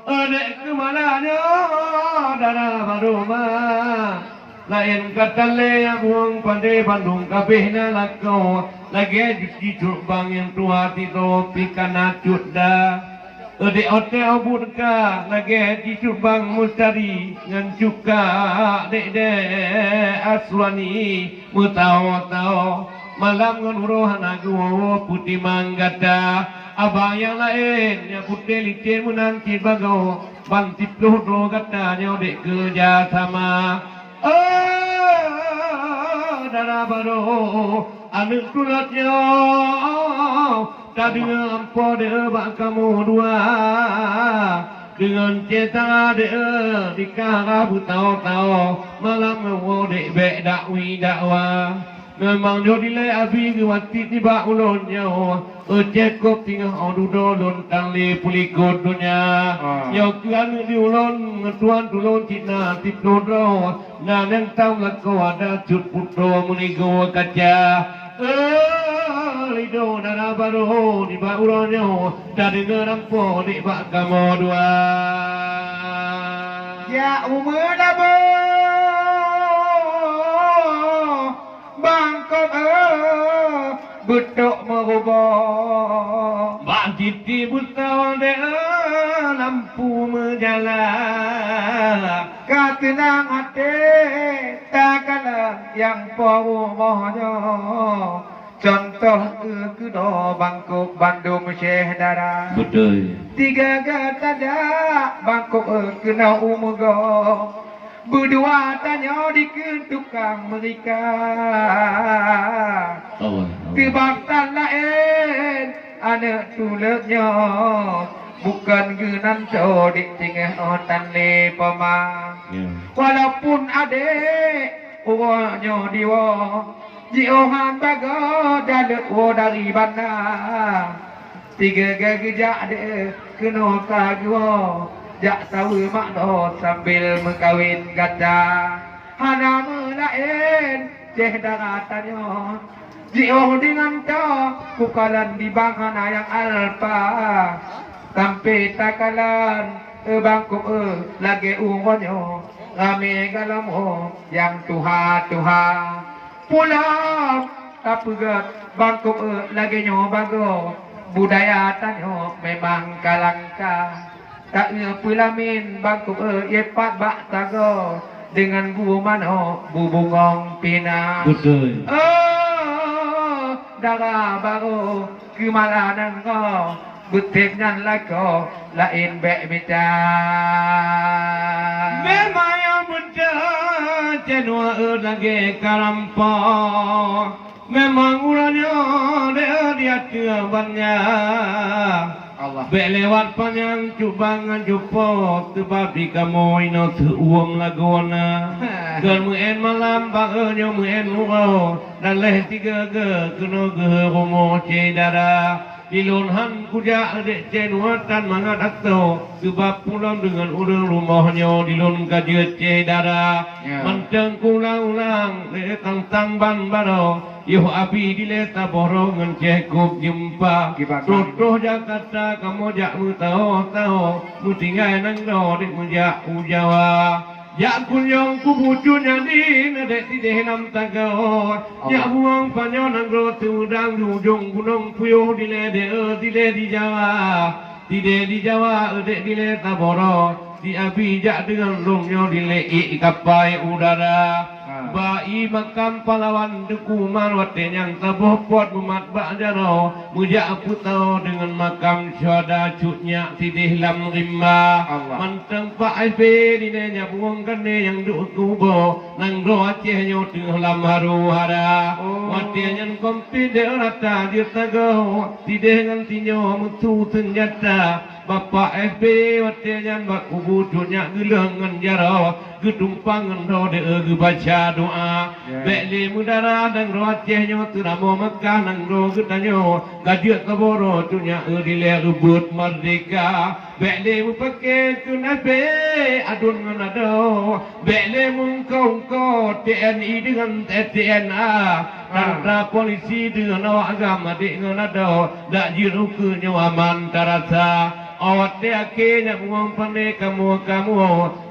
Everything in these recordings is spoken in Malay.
Dek kemananya dana baruma lain kata le yang buang pandai Bandung kabehna lako lagi di bang yang tua tito pikana cudda Dek ote obudka lagi di bang mustari ngan cuka dek aswani mutao malam ngan rohana guwo putih manggada abang yang lain yang putih licin menanti bagau bantip loh katanya dek kerja sama darah baru anak tulatnya tadi ampo dek bak kamu dua dengan cita dek dikara butau-tau malam ngewo dek bek dakwi dakwa memang jodile abi gewati tiba ulonnya cekop tinggal odudo lontang le pulikot dunia yo kan di ulon ngetuan tulon cina tip nodro na nang tau lako ada cut putro munigo kaca lido dana baru di ba ulonnya dari ngerampo di ba kamo dua ya umur dabo Bangkok betok merubah Bang Titi buta de lampu menjala katenang hati takkan yang pawuhnya contoh kedo Bangkok Bandung Syekh Dara betul tiga kata dah Bangkok kena umugo berdua tanya di tukang mereka tibatan lain anak tulaknya bukan genan so di tengah otan le pemang walaupun adik uangnya diwa jiohan baga dalat wo dari bandar tiga gagijak de kena kagwa jak tahu makna sambil mengkawin ganda hana melain ceh daratannya jioh dengan kau kukalan di bangkana yang alpa sampai takalan Bangkok lagi umurnya rame galamo yang tuha pulang tapi Bangkok lagi nyobago budaya tanyo memang kalangka tak pulamin Bangkok yepat bak tago dengan bu mano bu bungong pina betul darah baru kemalanan kau butiknya lako lain bek bicara memang yang betul cenua lagi karampo memang ulanya dia banyak Allah lewat panjang cubangan jupok tebabi kamu ino seuang lagona kan muen malam bagenyo muen muro dan leh tiga kena rumo cedara dilunhan kuja dek cenuatan mangat atau sebab pulang dengan urang rumahnya dilun kajet cedara manteng ulang-ulang tang ban baro Yuh api dileta borongan cekup jumpa Rotoh Jakarta kamu jak mu tahu mu tinggal nang do dik mu jak ujawa jak kunyong ku bucunya di nadek tideh nam tagaw jak buang panyo nang do tudang ujung gunung puyuh dilede di Jawa dek dileta boro di api jak dengan rongnya dilei kapai udara Bayi makam pahlawan dukuman wate yang tabuh pot umat ba'jaro mujak putau dengan makam syuhada cutnya tidih lam rimba manteng Pak SP dinenya buang kene yang duk kubo nang do Aceh nyo tengah lam haru hara wate yang kompi de rata dia tago tidih ngan tinyo mutu senjata Bapak SP wate yang bak kubu cutnya gelengan jaro gedumpangan do de baca doa Beli mudara dan roh Aceh nyo tu namo Mekah nang roh getanyo Kajiat kaboro tunya dile rebut merdeka. Bekle mu pakai tu nabe adun nganado. Bekle mu kau TNI dengan TNA. Tentara polisi dengan awak agama dik nganado. Dak jiru ke nyawaman tarasa. Awat te akhirnya buang pandai kamu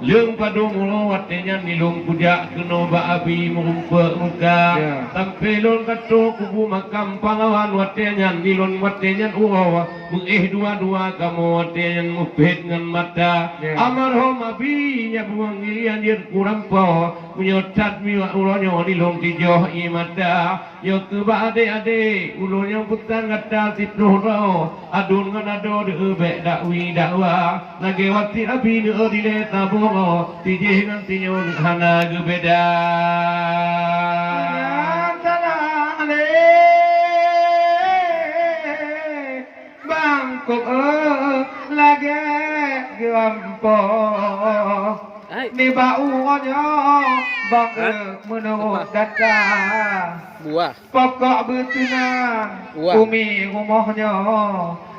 Leung padu mulu watenya nilung kujak keno ba abi murumpa muka sampai lon katu kubu makam pahlawan watenya nilon watenya urawa dua kamu watenya ngupit ngan mata amarhum abi nya buang ilian dir kurang po menyotat miwa uronyo nilung tijoh i mata yo ke ba ade uronyo putan kata sipnuh ro adun nganado de bek dakwi dakwa lagi wati abi ne dile tabungo tijih ngan tinyo hana gebeda bangkok lagi gampo ni baunya bang menurut data buah pokok betunang umi rumahnya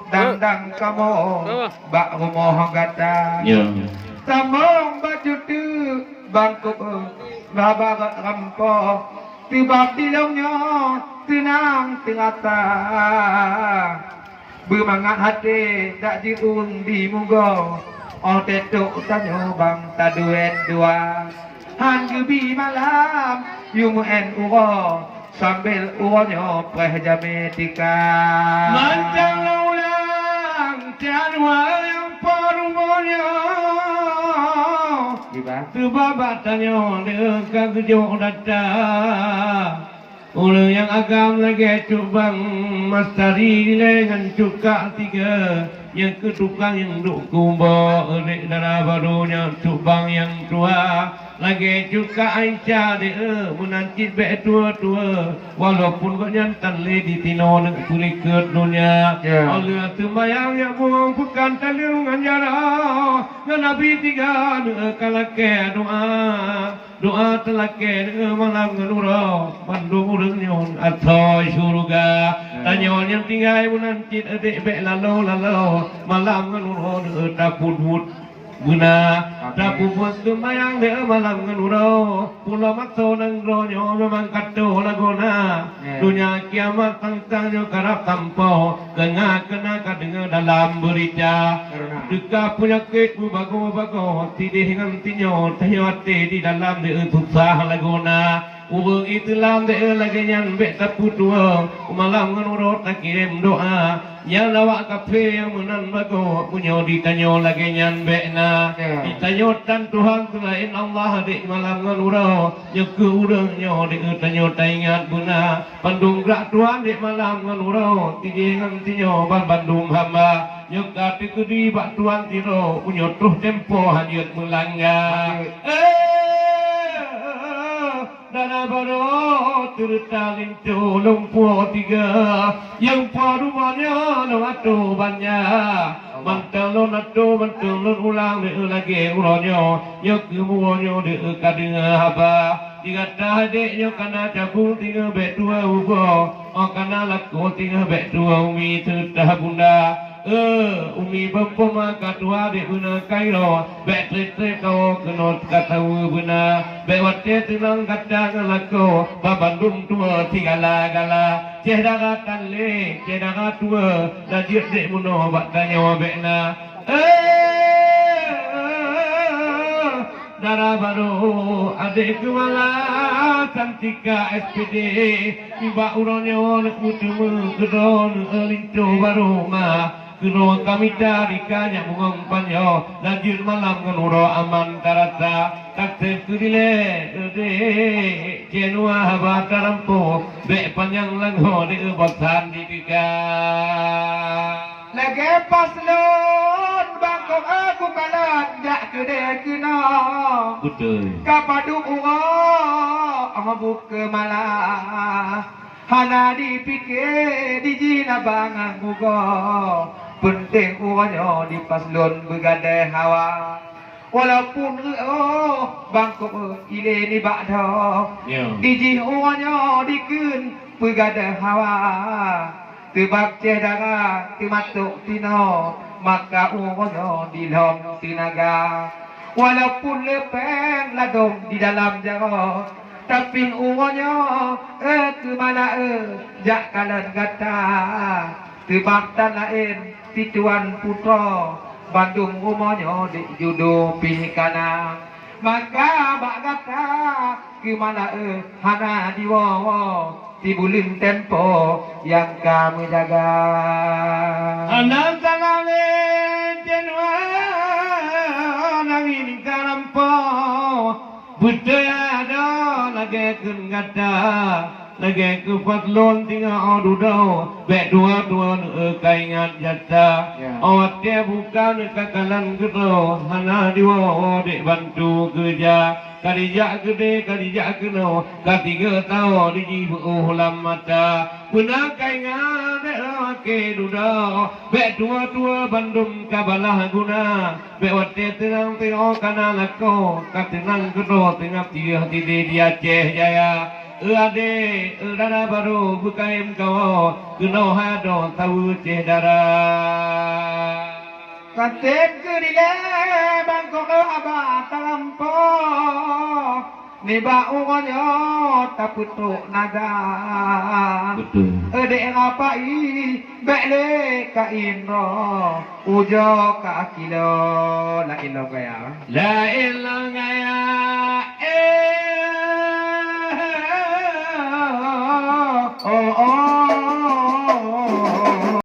dandang kamu bak rumah kata tamong baju tu bangkok babat rampok tiba tilongnya tenang tengata bermangat hati tak diung di mugo oh tetuk tanyo bang taduet dua han gebi malam yung uro sambil uronyo preh jametika mancang ulang tianwa yang parumonyo Sebabatannya dekat kejauh data orang yang agam lagi cubang mastari dengan cuka tiga yang ketukang yang duk kumba oleh darah barunya cubang yang tua lagi cuka Aisyah dia menancit bek tua-tua walaupun kau nyantan le di tino nak pulih ke dunia Allah sembayang yang buang bukan talung anjara Nabi tiga kalake doa telake malam ngeluro pandu urang atau surga tanya yang tinggal menancit adik bek lalu malam ngeluro dapur guna dapur buat sembayang dia malam ngeluro pulau makso nang ronyo memang kado lagona dunia kiamat tangtangnya karap tampau kena kadengar dalam berita duka penyakit bago tidih dengan tinyo tahyate di dalam dia susah lagona ubeng itulah dia lagi yang bek tapu tua malam ngeluro tak kirim doa yang lawak kafe yang menan bago punya ditanyo lagi yang bekna ditanyo tan Tuhan selain Allah di malam ngeluro nyeku urangnya di tanyo taingat guna pandung gerak Tuhan di malam ngeluro tiji ngantinyo bandung hamba nyuka tikudi bak Tuhan tiro punya tuh tempo hanyut melanggar Dana baru tertalin lumpuh tiga yang parumannya lewatu banyak mantelon atau mantelon ulang lagi uronyo yang kemuanyo kadang haba tiga tahadiknya kana cabul tiga bek dua ubo kana laku tiga bek dua umi tertah bunda umi bapa maka tua de guna kairo bek tre kau kenot kata guna bek wate tinang kata ngalako babandung tua tigala gala cedara tanle cedara tua dajir de muno bak tanya bekna darah baru adik kemala cantika SPD tiba uronyo nak mutu kedon lintu baru mah Kuno kami dari kanya bungang panyo Najir malam kenuro aman karata Kakse kudile Jenua haba tarampo Bek panjang langho di bosan di tiga lagi paslon bangkok aku kalan jak kede kena Betul kapaduk uro amabuk ke malah hana dipikir di jina bangang gugo penting uanya di paslon begadai hawa walaupun bangkok ile ni bakdo di jih uanya dikun begadai hawa tebak cedara timatuk tino maka uronyo di lom tinaga walaupun lepeng ladong di dalam jaro tapi uronyo kemana jak kalan kata tebak tan lain tituan putra Bandung umonyo di judo pihikana maka bak kata kemana hana diwowo tibulin tempo yang kami jaga anak tanale jenwa nangin karampo budaya ada lagi kun kata lagi ke patlon tinggal adudo bek dua kaingat jata awat dia bukan kakalan gitu hana diwo dek bantu kerja kadijak gede kadijak keno katiga tahu di ulam mata guna kaingat dek ke dudo bek dua bandung kabalah guna bek wate tenang tengok kanan lako katenang kedo tengah tiga dia Aceh Jaya ade dara baru bukaim kau keno hado tahu cedara katen kerile bangkok abah talampo niba uronyo taputuk naga betul ede ngapai bekle ka indro ujo ka akilo la ilo kaya la ilaha